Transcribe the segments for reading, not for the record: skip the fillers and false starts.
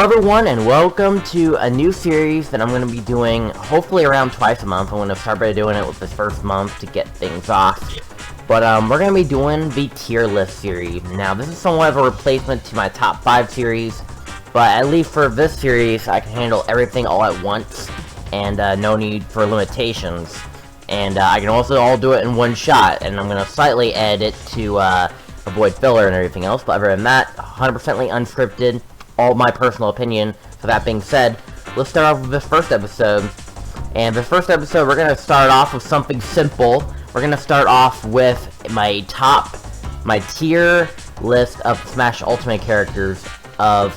everyone, and welcome to a new series that I'm going to be doing hopefully around twice a month. I'm going to start by doing it with this first month to get things off. But we're going to be doing the tier list series. Now, this is somewhat of a replacement to my top 5 series, but at least for this series, I can handle everything all at once, and no need for limitations. And I can also all do it in one shot, and I'm going to slightly edit to avoid filler and everything else, but other than that, 100% unscripted. All my personal opinion. So that being said, let's start off with this first episode. And this first episode, we're going to start off with something simple. We're going to start off with my tier list of Smash Ultimate characters, of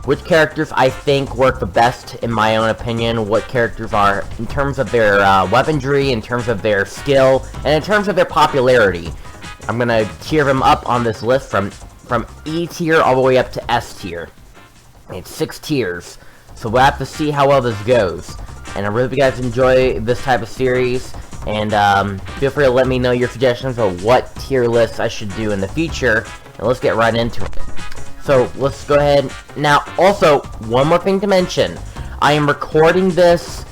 which characters I think work the best in my own opinion, what characters are in terms of their weaponry, in terms of their skill, and in terms of their popularity. I'm going to tier them up on this list from E tier all the way up to S tier. It's 6 tiers, so we'll have to see how well this goes. And I really hope you guys enjoy this type of series, and feel free to let me know your suggestions of what tier lists I should do in the future, and let's get right into it. So, let's go ahead. Now, also, one more thing to mention. I am recording this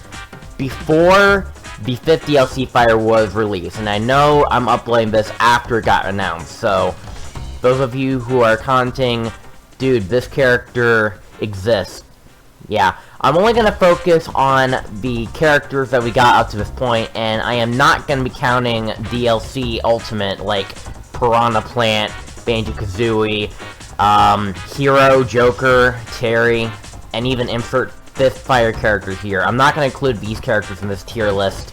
before the 5th DLC fighter was released, and I know I'm uploading this after it got announced, so those of you who are commenting, dude, this character exists. Yeah, I'm only going to focus on the characters that we got up to this point, and I am not going to be counting DLC Ultimate like Piranha Plant, Banjo-Kazooie, Hero, Joker, Teir, and even insert 5th fighter characters here. I'm not going to include these characters in this tier list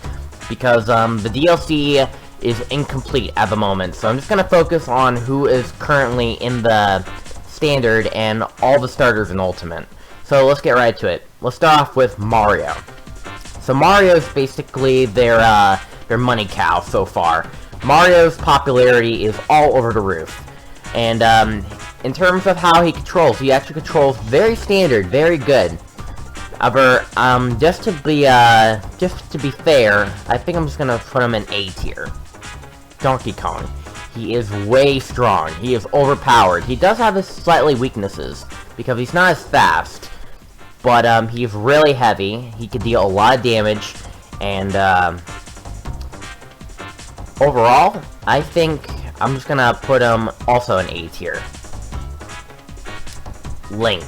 because the DLC is incomplete at the moment, so I'm just going to focus on who is currently in the Standard and all the starters in Ultimate. So let's get right to it. Let's start off with Mario. So Mario is basically their money cow so far. Mario's popularity is all over the roof. And in terms of how he actually controls very standard, very good. However, just to be fair, I think I'm just gonna put him in A tier. Donkey Kong. He is way strong. He is overpowered. He does have his slightly weaknesses, because he's not as fast, but he's really heavy. He can deal a lot of damage, and overall, I think I'm just gonna put him also in A tier. Link.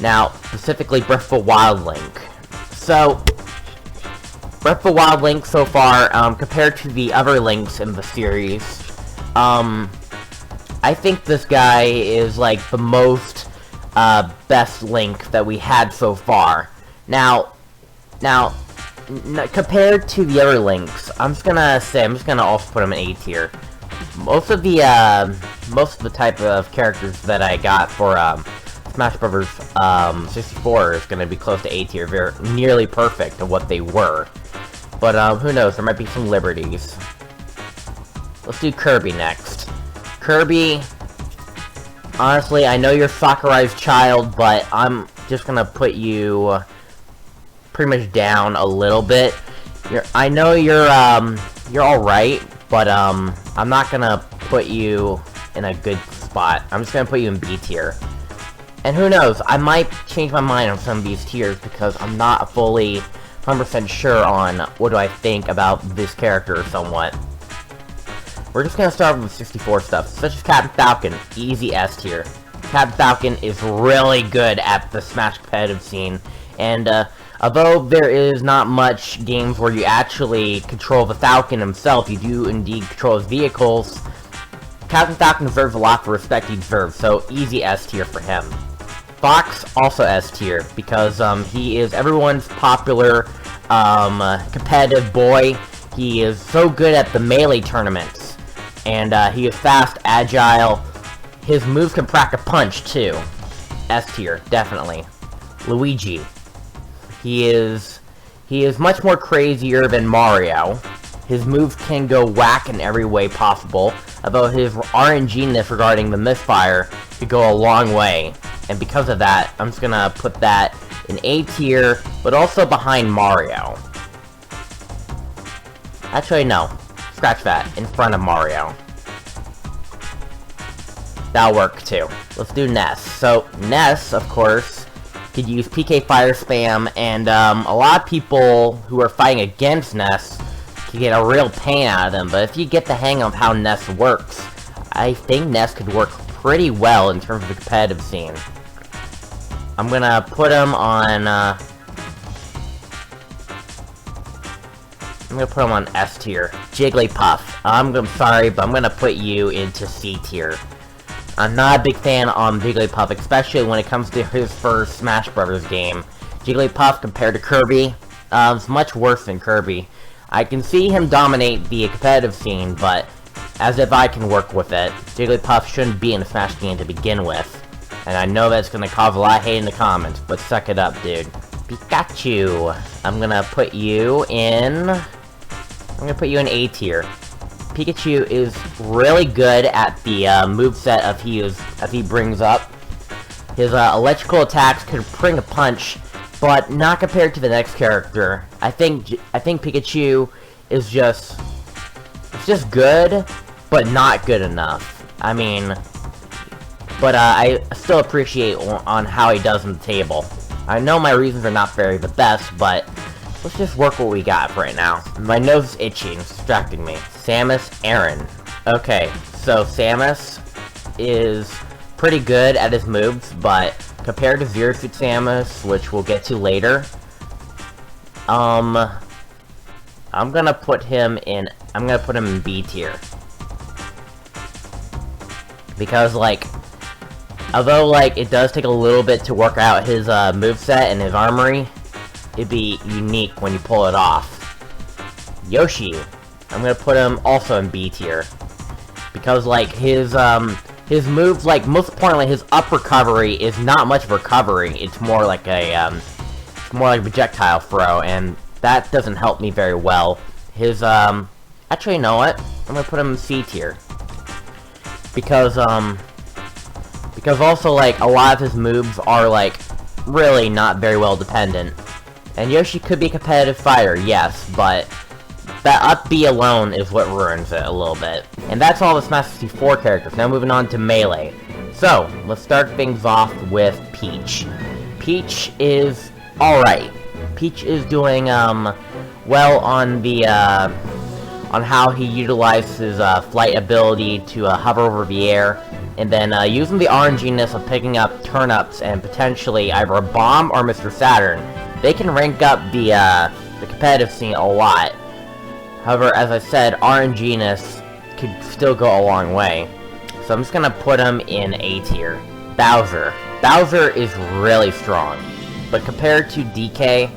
Now, specifically Breath of the Wild Link. So, Breath of the Wild Link so far, compared to the other Links in the series, I think this guy is like the most best Link that we had so far. Now, compared to the other Links, I'm just gonna also put him in A tier. Most of the type of characters that I got for Smash Brothers 64 is gonna be close to A tier. They're nearly perfect to what they were. But who knows? There might be some liberties. Let's do Kirby next. Kirby, honestly, I know you're Sakurai's child, but I'm just gonna put you pretty much down a little bit. I know you're alright, but I'm not gonna put you in a good spot. I'm just gonna put you in B tier. And who knows, I might change my mind on some of these tiers because I'm not fully 100% sure on what do I think about this character somewhat. We're just gonna start with 64 stuff, such as Captain Falcon, easy S tier. Captain Falcon is really good at the Smash competitive scene, and although there is not much games where you actually control the Falcon himself, you do indeed control his vehicles. Captain Falcon deserves a lot of respect he deserves, so easy S tier for him. Fox, also S tier, because he is everyone's popular competitive boy. He is so good at the melee tournaments. And he is fast, agile. His moves can pack a punch, too. S tier, definitely. Luigi. He is much more crazier than Mario. His moves can go whack in every way possible, although his RNG-ness regarding the misfire could go a long way. And because of that, I'm just gonna put that in A tier, but also behind Mario. Actually, no. Scratch that. In front of Mario. That'll work, too. Let's do Ness. So, Ness, of course, could use PK Fire Spam, and a lot of people who are fighting against Ness can get a real pain out of them, but if you get the hang of how Ness works, I think Ness could work pretty well in terms of the competitive scene. I'm gonna put him on, I'm gonna put him on S tier. Jigglypuff. I'm sorry, but I'm gonna put you into C tier. I'm not a big fan on Jigglypuff, especially when it comes to his first Smash Bros. Game. Jigglypuff, compared to Kirby, is much worse than Kirby. I can see him dominate the competitive scene, but as if I can work with it. Jigglypuff shouldn't be in a Smash game to begin with. And I know that's gonna cause a lot of hate in the comments, but suck it up, dude. Pikachu. I'm gonna put you in A tier. Pikachu is really good at the moveset as he brings up. His electrical attacks can bring a punch, but not compared to the next character. I think Pikachu is just good, but not good enough. I mean, but I still appreciate on how he does on the table. I know my reasons are not very the best, but let's just work what we got for right now. My nose is itching, it's distracting me. Samus Aran. Okay, so Samus is pretty good at his moves, but compared to Zero Suit Samus, which we'll get to later, I'm gonna put him in B tier. Because, like, although, like, it does take a little bit to work out his moveset and his armory, it'd be unique when you pull it off. Yoshi. I'm gonna put him also in B tier. Because, like, his moves, like, most importantly, his up recovery is not much of recovery. It's more like a projectile throw, and that doesn't help me very well. His, actually, you know what? I'm gonna put him in C tier. Because also, like, a lot of his moves are, like, really not very well dependent. And Yoshi could be a competitive fighter, yes, but that up B alone is what ruins it a little bit. And that's all the Smash 64 characters. Now moving on to Melee. So, let's start things off with Peach. Peach is alright. Peach is doing, well on the, on how he utilizes his flight ability to hover over the air, and then using the RNG-ness of picking up turnips and potentially either a bomb or Mr. Saturn. They can rank up the competitive scene a lot. However, as I said, RNG-ness could still go a long way. So I'm just gonna put him in A tier. Bowser. Bowser is really strong, but compared to DK,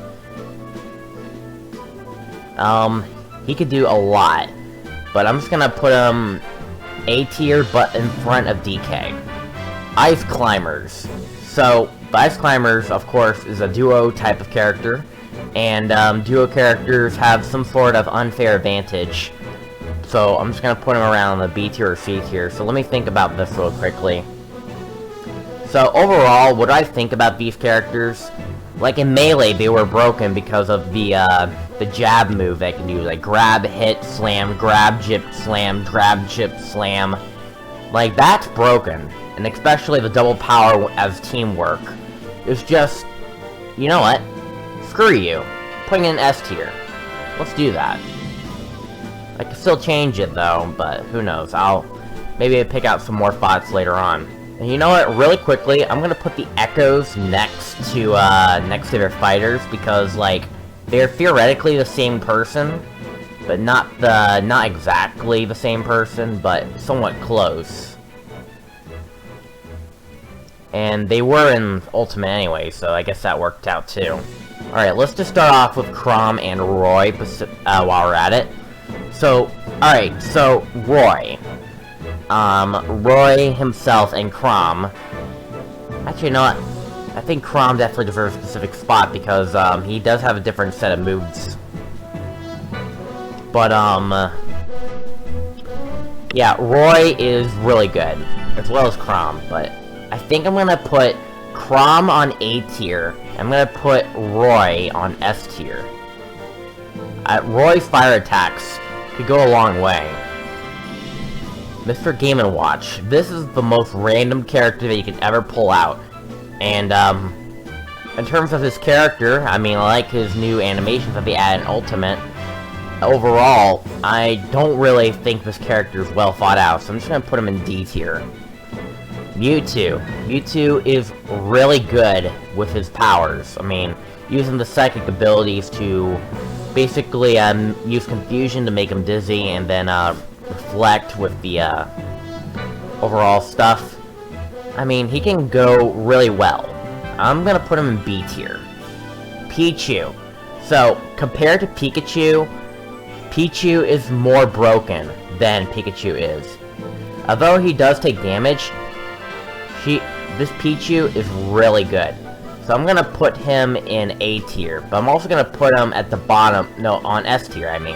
he could do a lot, but I'm just gonna put him A tier, but in front of DK. Ice Climbers. So, the Ice Climbers, of course, is a duo type of character, and duo characters have some sort of unfair advantage. So, I'm just gonna put him around the B tier or C tier. So, let me think about this real quickly. So, overall, what do I think about these characters? Like in Melee, they were broken because of the jab move they can do, like grab, hit, slam, grab, jip, slam, grab, jip, slam. Like, that's broken. And especially the double power as teamwork. It's just, you know what? Screw you. Putting in S tier. Let's do that. I can still change it though, but who knows. Maybe pick out some more spots later on. And you know what, really quickly, I'm gonna put the Echoes next to their fighters, because, like, they're theoretically the same person, but not exactly the same person, but somewhat close. And they were in Ultimate anyway, so I guess that worked out too. Alright, let's just start off with Chrom and Roy while we're at it. So, alright, so Roy. Roy himself and Chrom. Actually, you know what? I think Chrom definitely deserves a specific spot because, he does have a different set of moves. But, yeah, Roy is really good, as well as Chrom, but I think I'm gonna put Chrom on A tier. I'm gonna put Roy on S tier. Roy's fire attacks could go a long way. Mr. Game & Watch. This is the most random character that you can ever pull out. And, in terms of his character, I mean, I like his new animations that they add in Ultimate. Overall, I don't really think this character is well thought out, so I'm just gonna put him in D tier. Mewtwo. Mewtwo is really good with his powers. I mean, using the psychic abilities to basically use confusion to make him dizzy, and then reflect with the overall stuff. I mean, he can go really well. I'm gonna put him in B tier. Pichu. So, compared to Pikachu, Pichu is more broken than Pikachu is. Although he does take damage, this Pichu is really good. So I'm gonna put him in A tier, but I'm also gonna put him at the bottom, no, on S tier, I mean.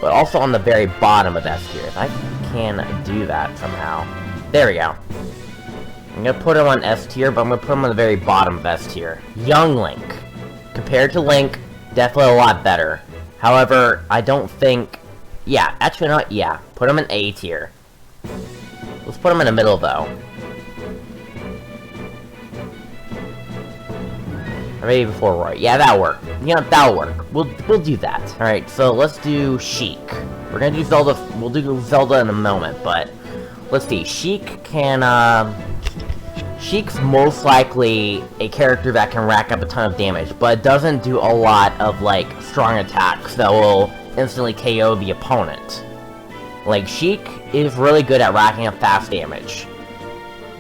But also on the very bottom of S tier, if I can do that somehow. There we go. I'm gonna put him on S tier, but I'm gonna put him on the very bottom of S tier. Young Link. Compared to Link, definitely a lot better. However, I don't think... Yeah, actually not, yeah. Put him in A tier. Let's put him in the middle, though. Or maybe before Roy. Yeah, that'll work. You know, that'll work. We'll do that. Alright, so let's do Sheik. We're gonna do Zelda... We'll do Zelda in a moment, but... Let's see. Sheik can, Sheik's most likely a character that can rack up a ton of damage, but doesn't do a lot of, like, strong attacks that will instantly KO the opponent. Like, Sheik is really good at racking up fast damage.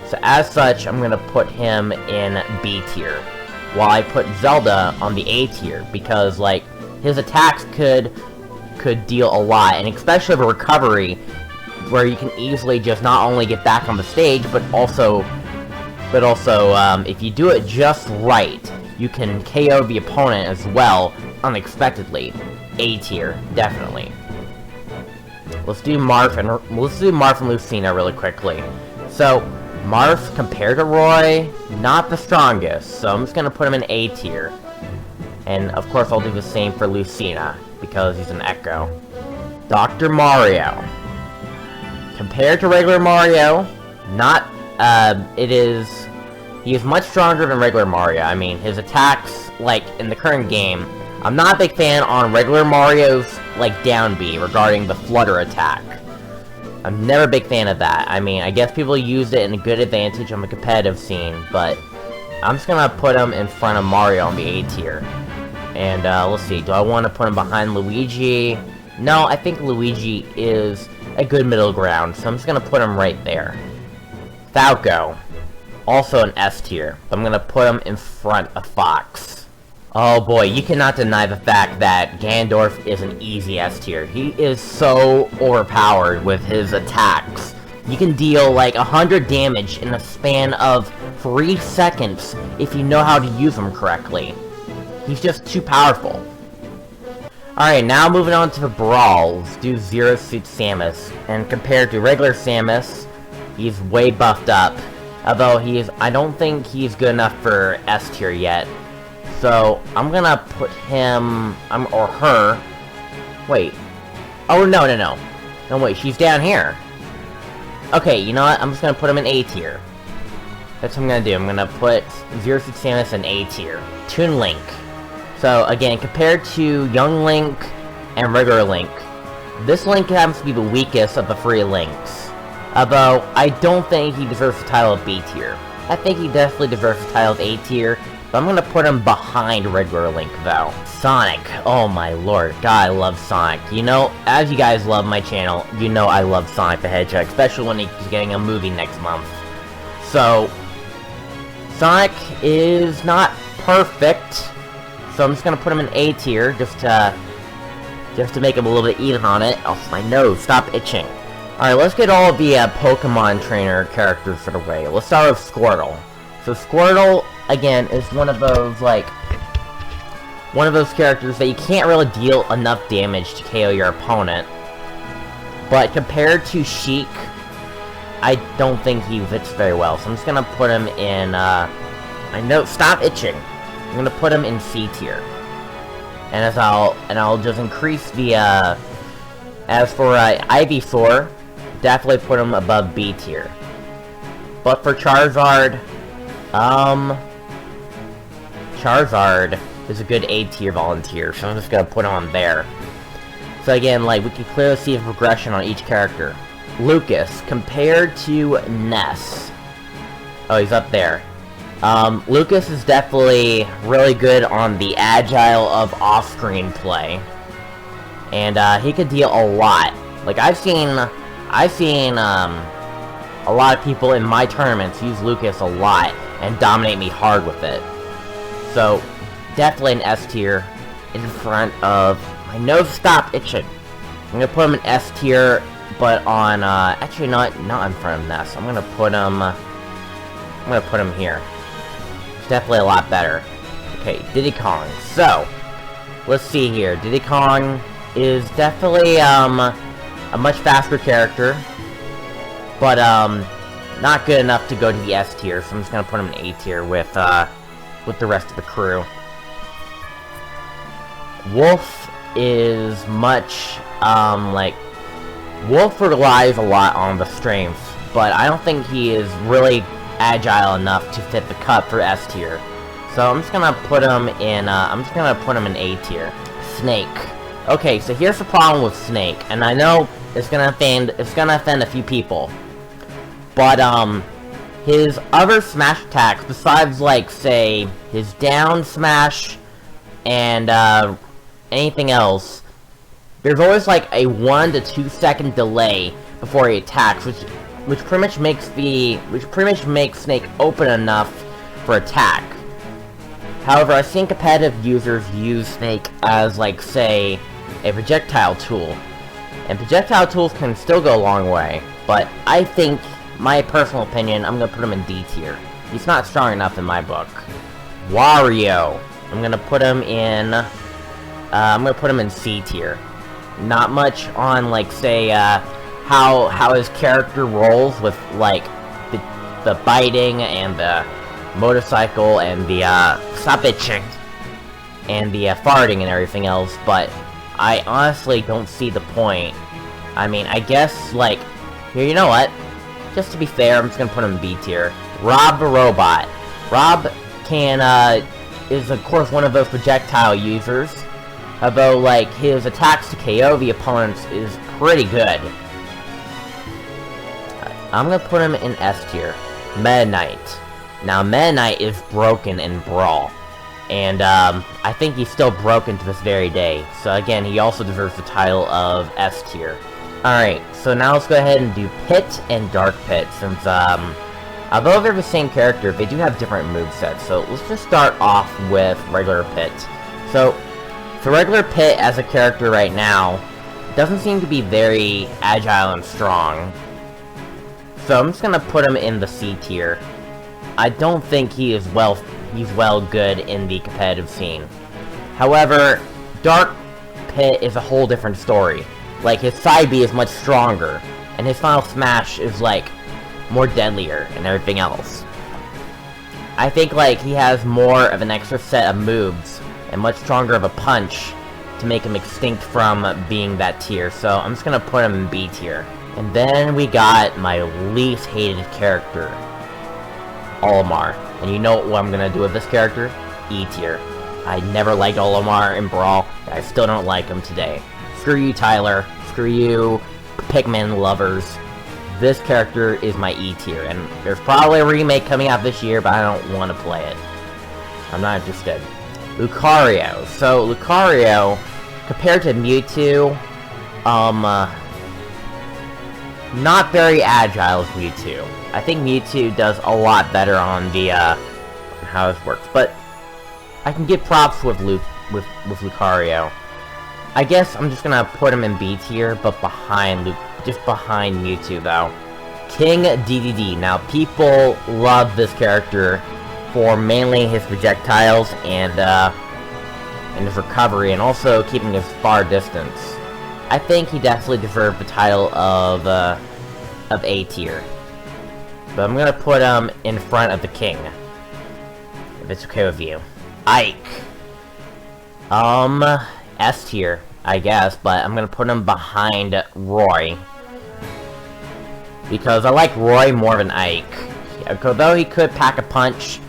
So as such, I'm gonna put him in B tier, while I put Zelda on the A tier, because, like, his attacks could deal a lot, and especially the recovery, where you can easily just not only get back on the stage, but also, if you do it just right, you can KO the opponent as well, unexpectedly. A tier, definitely. Let's do Marth and Lucina really quickly. So, Marth, compared to Roy, not the strongest, so I'm just gonna put him in A tier. And, of course, I'll do the same for Lucina, because he's an Echo. Dr. Mario. Compared to regular Mario, he is much stronger than regular Mario. I mean, his attacks, like, in the current game, I'm not a big fan on regular Mario's, like, down B regarding the flutter attack. I'm never a big fan of that. I mean, I guess people use it in a good advantage on the competitive scene, but I'm just gonna put him in front of Mario on the A tier. And, let's see, do I want to put him behind Luigi? No, I think Luigi is a good middle ground, so I'm just gonna put him right there. Falco. Also an S tier. I'm gonna put him in front of Fox. Oh boy, you cannot deny the fact that Ganondorf is an easy S tier. He is so overpowered with his attacks. You can deal like 100 damage in a span of 3 seconds if you know how to use them correctly. He's just too powerful. Alright, now moving on to the brawls. Do Zero Suit Samus. And compared to regular Samus, he's way buffed up. Although I don't think he's good enough for S tier yet. So, I'm gonna put him, or her. Wait. Oh, no. No, wait, she's down here. Okay, you know what? I'm just gonna put him in A tier. That's what I'm gonna do. I'm gonna put Zero Suit Samus in A tier. Toon Link. So, again, compared to Young Link and regular Link, this Link happens to be the weakest of the 3 Links. Although, I don't think he deserves the title of B tier. I think he definitely deserves the title of A tier, but I'm gonna put him behind regular Link, though. Sonic. Oh my lord. God, I love Sonic. You know, as you guys love my channel, you know I love Sonic the Hedgehog, especially when he's getting a movie next month. So, Sonic is not perfect. So I'm just gonna put him in A tier, just to make him a little bit even on it. Oh, my nose, stop itching. Alright, let's get all of the Pokemon trainer characters out of the way. Let's start with Squirtle. So Squirtle, again, is one of those characters that you can't really deal enough damage to KO your opponent. But compared to Sheik, I don't think he fits very well. So I'm just gonna put him in, I know, stop itching. I'm gonna put him in C tier. And I'll just increase the, as for, Ivysaur, definitely put him above B tier. But for Charizard, Charizard is a good A tier volunteer, so I'm just gonna put him on there. So again, like, we can clearly see the progression on each character. Lucas, compared to Ness. Oh, he's up there. Lucas is definitely really good on the agile of off-screen play. And, he could deal a lot. Like, I've seen, a lot of people in my tournaments use Lucas a lot and dominate me hard with it. So, definitely an S tier in front of... My nose stopped itching. I'm gonna put him in S tier, but on, actually not in front of Ness. I'm gonna put him here. It's definitely a lot better. Okay, Diddy Kong. So, let's see here. Diddy Kong is definitely, a much faster character, but, not good enough to go to the S tier, so I'm just gonna put him in A tier with the rest of the crew. Wolf is much, like, Wolf relies a lot on the strength, but I don't think he is really agile enough to fit the cut for S tier. So I'm just gonna put him in, A tier. Snake. Okay, so here's the problem with Snake, and I know it's gonna offend a few people. But, his other smash attacks, besides, like, say, his down smash and, anything else, there's always, like, a 1 to 2 second delay before he attacks, which pretty much makes Snake open enough for attack. However, I've seen competitive users use Snake as, like, say, a projectile tool. And projectile tools can still go a long way, but I think, my personal opinion, I'm gonna put him in D tier. He's not strong enough in my book. Wario. I'm gonna put him in C tier. Not much on, like, say, how his character rolls with, like, the biting and the motorcycle and the, stop itching, and the, farting and everything else, but I honestly don't see the point. I mean, I guess, like, here, you know what? Just to be fair, I'm just gonna put him in B tier. Rob the Robot. Rob is of course one of those projectile users, although, like, his attacks to KO the opponents is pretty good. I'm gonna put him in S tier. Meta Knight. Now, Meta Knight is broken in Brawl, and I think he's still broken to this very day, so again, he also deserves the title of S tier. Alright, so now let's go ahead and do Pit and Dark Pit, since, although they're the same character, they do have different movesets, so let's just start off with regular Pit. So regular Pit as a character right now doesn't seem to be very agile and strong, so I'm just gonna put him in the C tier. I don't think he's well good in the competitive scene. However, Dark Pit is a whole different story. Like, his side B is much stronger, and his final smash is, like, more deadlier and everything else. I think, like, he has more of an extra set of moves, and much stronger of a punch to make him extinct from being that tier, so I'm just gonna put him in B tier. And then we got my least hated character, Olimar. And you know what I'm gonna do with this character? E tier. I never liked Olimar in Brawl, and I still don't like him today. Screw you, Tyler. Screw you, Pikmin lovers. This character is my E tier, and there's probably a remake coming out this year, but I don't want to play it. I'm not interested. Lucario. So, Lucario, compared to Mewtwo, not very agile as Mewtwo. I think Mewtwo does a lot better on the, how this works, but I can give props with Lucario. I guess I'm just gonna put him in B tier, but just behind Mewtwo, though. King DDD. Now, people love this character for mainly his projectiles and his recovery, and also keeping his far distance. I think he definitely deserved the title of A tier. But I'm gonna put him in front of the King, if it's okay with you. Ike. S tier, I guess, but I'm gonna put him behind Roy. Because I like Roy more than Ike. Although he could pack a punch,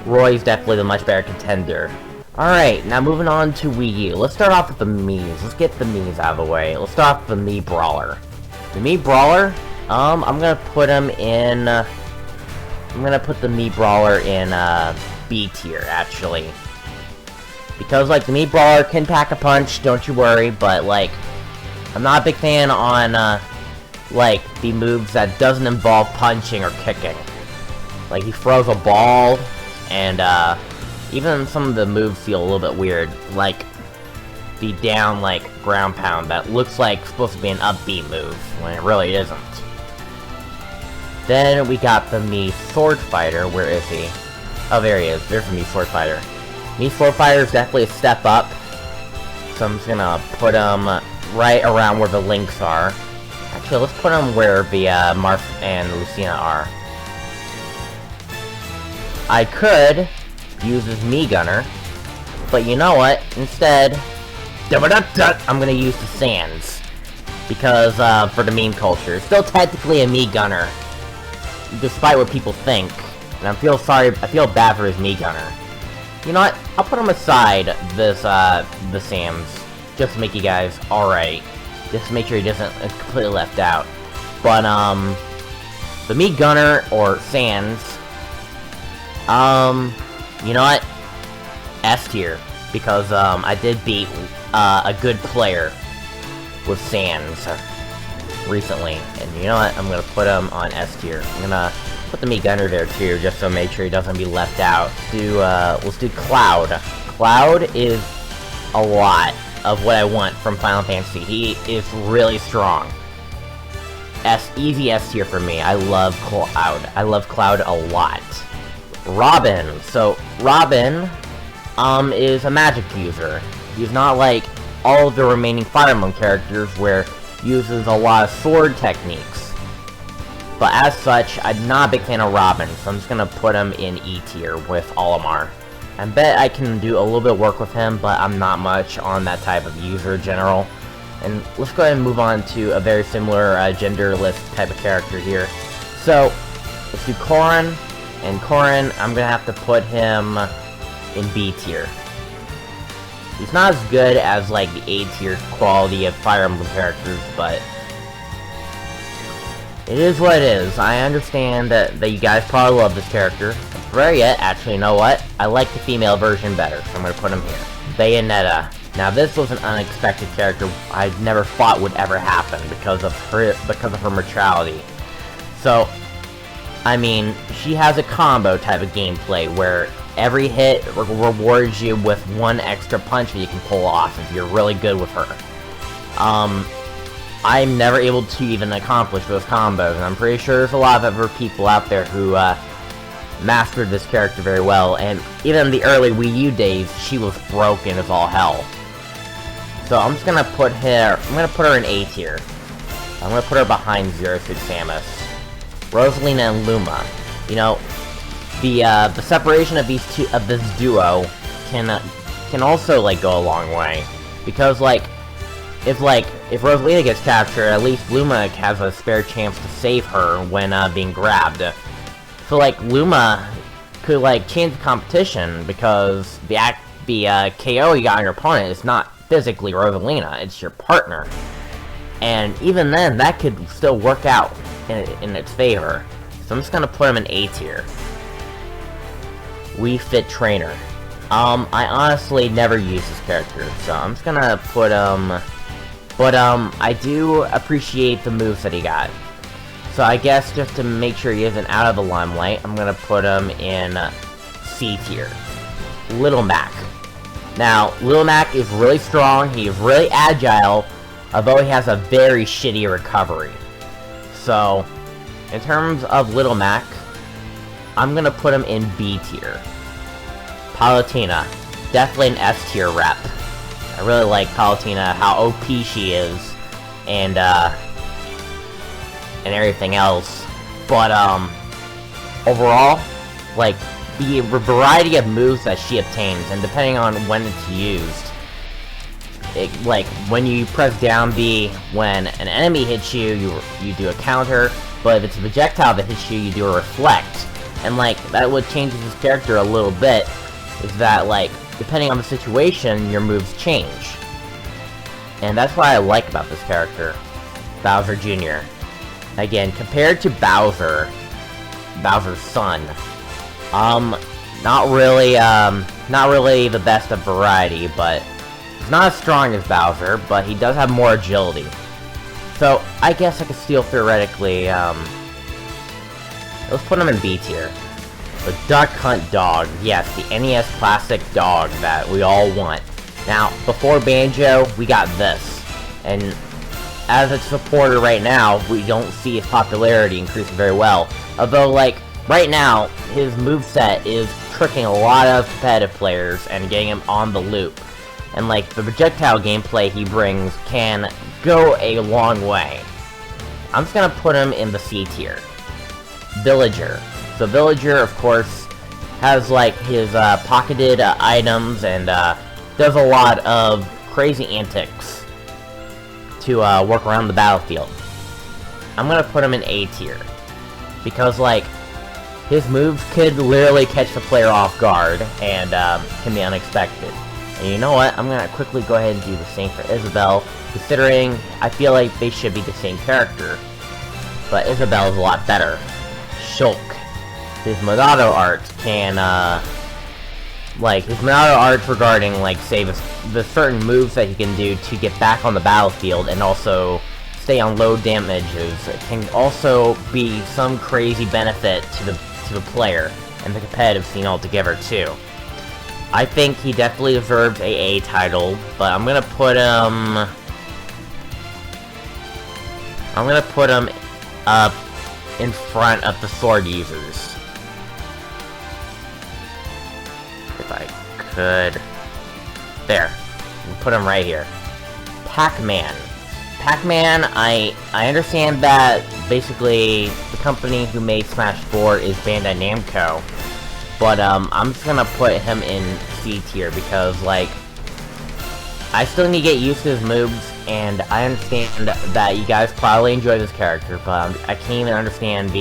Roy's definitely the much better contender. Alright, now moving on to Wii U. Let's start off with the Mii's. Let's get the Mii's out of the way. Let's start off with the Mii Brawler. The Mii Brawler, I'm gonna put him in... I'm gonna put the Mii Brawler in, B tier, actually. Because, like, the Mii Brawler can pack a punch, don't you worry, but, like, I'm not a big fan on, like, the moves that doesn't involve punching or kicking. Like, he throws a ball, and, even some of the moves feel a little bit weird, like the down, like, ground pound that looks like supposed to be an upbeat move, when it really isn't. Then we got the Mii Sword Fighter. Where is he? Oh, there he is. There's the Mii Sword Fighter. Mii Sword Fighter is definitely a step up, so I'm just gonna put him right around where the links are. Actually, let's put him where the Marth and Lucina are. I could use his Mii Gunner, but you know what? Instead, I'm gonna use the Sands, because for the meme culture, it's still technically a Mii Gunner, despite what people think. And I feel bad for his Mii Gunner. You know what? I'll put him aside this the Sands, just to make you guys alright, just to make sure he doesn't completely left out. But the Mii Gunner or Sands. You know what? S tier, because I did beat a good player with Sands recently, and you know what? I'm gonna put him on S tier. I'm gonna put the Mii Gunner there too, just to make sure he doesn't be left out. Let's do Cloud. Cloud is a lot of what I want from Final Fantasy. He is really strong. Easy S tier for me. I love Cloud. I love Cloud a lot. Robin. So, Robin, is a magic user. He's not like all of the remaining Fire Emblem characters where he uses a lot of sword techniques. But as such, I'm not a big fan of Robin, so I'm just gonna put him in E tier with Olimar. I bet I can do a little bit of work with him, but I'm not much on that type of user in general. And let's go ahead and move on to a very similar genderless type of character here. So, let's do Corrin. And Corrin, I'm gonna have to put him in B tier. He's not as good as, like, the A tier quality of Fire Emblem characters, but it is what it is. I understand that you guys probably love this character. Rare yet, actually, you know what? I like the female version better, so I'm gonna put him here. Bayonetta. Now, this was an unexpected character I never thought would ever happen because of her neutrality. So, I mean, she has a combo type of gameplay where every hit rewards you with one extra punch that you can pull off if you're really good with her. I'm never able to even accomplish those combos, and I'm pretty sure there's a lot of other people out there who mastered this character very well, and even in the early Wii U days, she was broken as all hell. So I'm just gonna put her in A tier. I'm gonna put her behind Zero Suit Samus. Rosalina and Luma. You know, the separation of this duo can also, like, go a long way, because, like, if Rosalina gets captured, at least Luma has a spare chance to save her when being grabbed. So, like, Luma could, like, change the competition, because the KO you got on your opponent is not physically Rosalina, it's your partner. And even then, that could still work out in its favor. So I'm just gonna put him in A tier. Wii Fit Trainer. I honestly never use this character, so I'm just gonna put him... But, I do appreciate the moves that he got. So I guess just to make sure he isn't out of the limelight, I'm gonna put him in C tier. Little Mac. Now, Little Mac is really strong, he is really agile, although he has a very shitty recovery. So, in terms of Little Mac, I'm gonna put him in B tier. Palutena. Definitely an S tier rep. I really like Palutena, how OP she is, and everything else. But, overall, like, the variety of moves that she obtains, and depending on when it's used, like, when you press down B, when an enemy hits you, you do a counter, but if it's a projectile that hits you, you do a reflect. And like, that what changes his character a little bit is that like, depending on the situation, your moves change. And that's what I like about this character, Bowser Jr. Again, compared to Bowser's son, not really the best of variety, but he's not as strong as Bowser, but he does have more agility. So, I guess I could still theoretically, let's put him in B tier. The Duck Hunt Dog. Yes, the NES classic dog that we all want. Now, before Banjo, we got this. And as its supporter right now, we don't see his popularity increasing very well. Although, like, right now, his moveset is tricking a lot of competitive players and getting him on the loop. And, like, the projectile gameplay he brings can go a long way. I'm just gonna put him in the C tier. Villager. So Villager, of course, has, like, his pocketed items and does a lot of crazy antics to work around the battlefield. I'm gonna put him in A tier. Because, like, his moves could literally catch the player off guard and can be unexpected. And you know what? I'm gonna quickly go ahead and do the same for Isabelle, considering I feel like they should be the same character. But Isabelle is a lot better. Shulk. His Monado art can, his Monado art regarding, like, say, the certain moves that he can do to get back on the battlefield and also stay on low damages can also be some crazy benefit to the player and the competitive scene altogether, too. I think he definitely deserves a title, but I'm gonna put him up in front of the sword users. If I could. There. We'll put him right here. Pac-Man. Pac-Man, I understand that basically the company who made Smash 4 is Bandai Namco. But, I'm just gonna put him in C tier because, like, I still need to get used to his moves, and I understand that you guys probably enjoy this character, but I can't even understand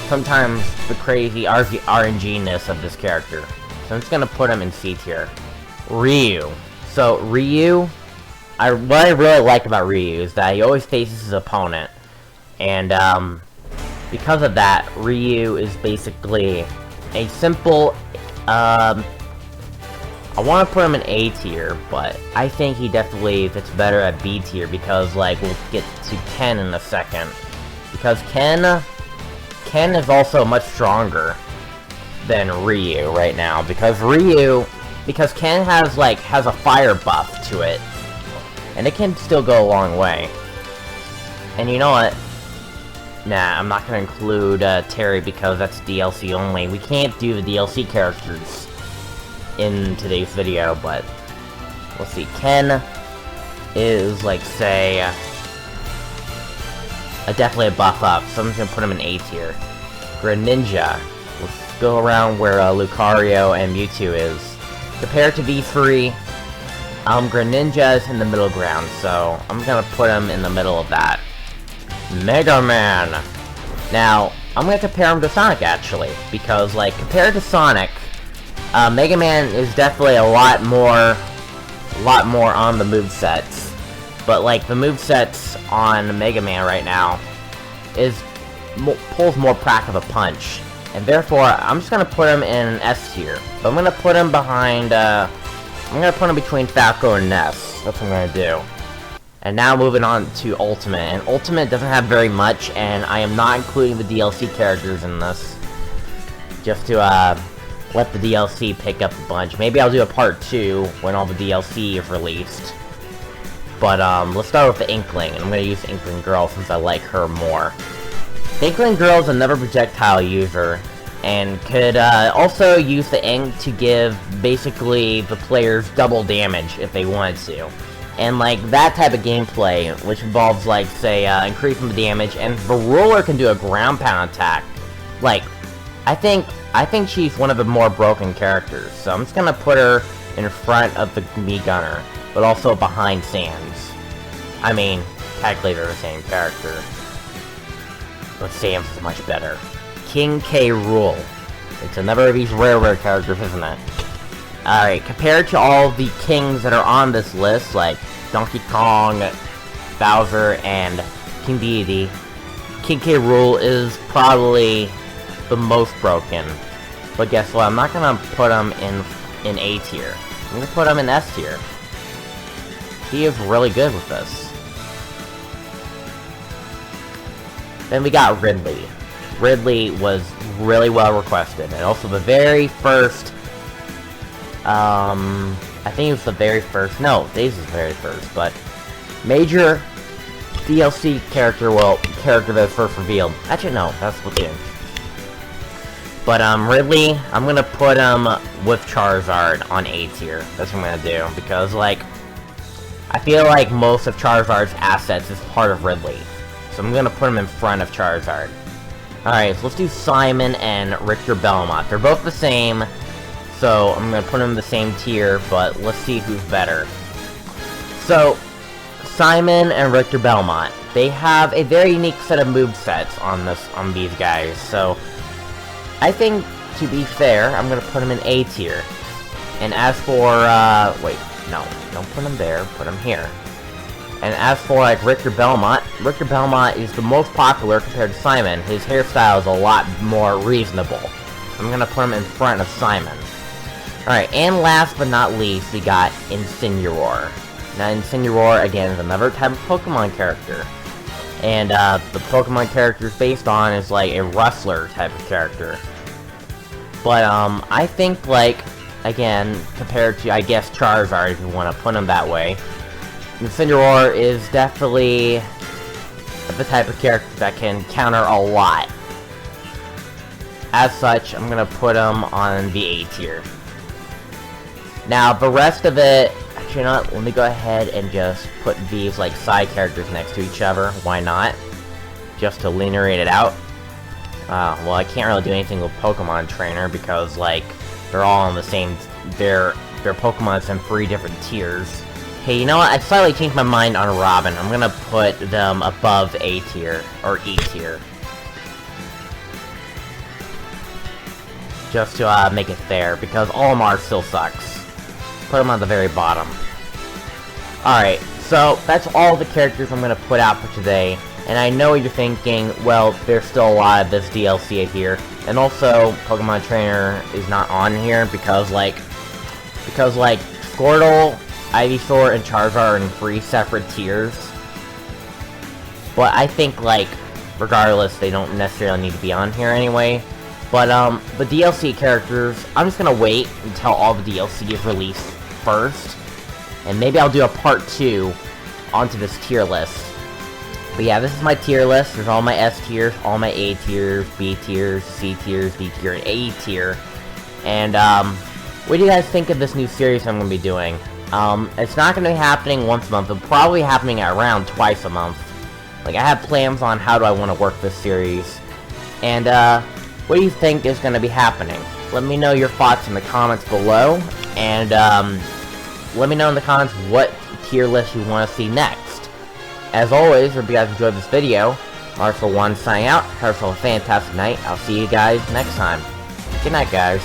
sometimes the crazy RNG-ness of this character. So I'm just gonna put him in C tier. Ryu. So, Ryu, what I really like about Ryu is that he always faces his opponent, and, because of that, Ryu is basically a simple, I want to put him in A tier, but I think he definitely fits better at B tier because, like, we'll get to Ken in a second. Because Ken is also much stronger than Ryu right now. Because Ken has a fire buff to it. And it can still go a long way. And you know what? Nah, I'm not gonna include Teir because that's DLC only. We can't do the DLC characters in today's video, but let's see. Ken is, like, say, definitely a buff up, so I'm just gonna put him in A tier. Greninja. Let's go around where Lucario and Mewtwo is. Compared to these three, Greninja is in the middle ground, so I'm gonna put him in the middle of that. Mega Man! Now, I'm gonna compare him to Sonic, actually, because, like, compared to Sonic, Mega Man is definitely a lot more on the movesets. But, like, the movesets on Mega Man right now pulls more crack of a punch. And therefore, I'm just gonna put him in S tier. But I'm gonna put him between Falco and Ness. That's what I'm gonna do. And now moving on to Ultimate. And Ultimate doesn't have very much, and I am not including the DLC characters in this. Just to, let the DLC pick up a bunch. Maybe I'll do a part 2 when all the DLC is released. But, let's start with the Inkling, and I'm gonna use the Inkling Girl since I like her more. The Inkling Girl is another projectile user, and could, also use the ink to give, basically, the players double damage if they wanted to. And, like, that type of gameplay, which involves, like, say, increasing the damage, and the Ruler can do a ground pound attack. Like, I think she's one of the more broken characters, so I'm just gonna put her in front of the Mii Gunner, but also behind Sans. I mean, technically they're the same character, but Sans is much better. King K. Rool. It's another of these rare characters, isn't it? Alright, compared to all the kings that are on this list, like Donkey Kong, Bowser, and King Deity, King K. Rool is probably the most broken. But guess what? I'm not gonna put him in A tier. I'm gonna put him in S tier. He is really good with this. Then we got Ridley. Ridley was really well requested, and also the very first, I think it was the very first, no, Days was the very first, but major DLC character, well, character that was first revealed. Actually, no, that's Splatoon. But, Ridley, I'm gonna put him with Charizard on A tier. That's what I'm gonna do, because, like, I feel like most of Charizard's assets is part of Ridley. So I'm gonna put him in front of Charizard. Alright, so let's do Simon and Richter Belmont. They're both the same, so I'm gonna put them in the same tier, but let's see who's better. So, Simon and Richter Belmont, they have a very unique set of movesets on these guys, so I think, to be fair, I'm gonna put him in A tier. And as for, wait, no, don't put him there, put him here. And as for, like, Richter Belmont is the most popular compared to Simon. His hairstyle is a lot more reasonable. I'm gonna put him in front of Simon. Alright, and last but not least, we got Incineroar. Now, Incineroar, again, is another type of Pokemon character. And, the Pokemon character is based on is, like, a Rustler type of character. But, I think, like, again, compared to, I guess, Charizard, if you want to put him that way, Incineroar is definitely the type of character that can counter a lot. As such, I'm gonna put him on the A tier. Now, the rest of it, actually not, let me go ahead and just put these, like, side characters next to each other. Why not? Just to lineate it out. Well, I can't really do anything with Pokemon Trainer because, like, they're all on the same, their Pokemon's in 3 different tiers. Hey, you know what? I slightly changed my mind on Robin. I'm gonna put them above A tier, or E tier. Just to, make it fair, because Olimar still sucks. Put them on the very bottom. Alright, so that's all the characters I'm gonna put out for today. And I know you're thinking, well, there's still a lot of this DLC here. And also, Pokemon Trainer is not on here because, like, Squirtle, Ivysaur, and Charizard are in 3 separate tiers. But I think, like, regardless, they don't necessarily need to be on here anyway. But, the DLC characters, I'm just gonna wait until all the DLC is released first. And maybe I'll do a part 2 onto this tier list. But yeah, this is my tier list. There's all my S tiers, all my A tiers, B tiers, C tiers, D tier, and A tier. And, what do you guys think of this new series I'm gonna be doing? It's not gonna be happening once a month. It'll probably be happening around twice a month. Like, I have plans on how do I want to work this series. And, what do you think is gonna be happening? Let me know your thoughts in the comments below. And, let me know in the comments what tier list you want to see next. As always, if you guys enjoyed this video, Mardiman641's signing out. Have yourself a fantastic night. I'll see you guys next time. Good night, guys.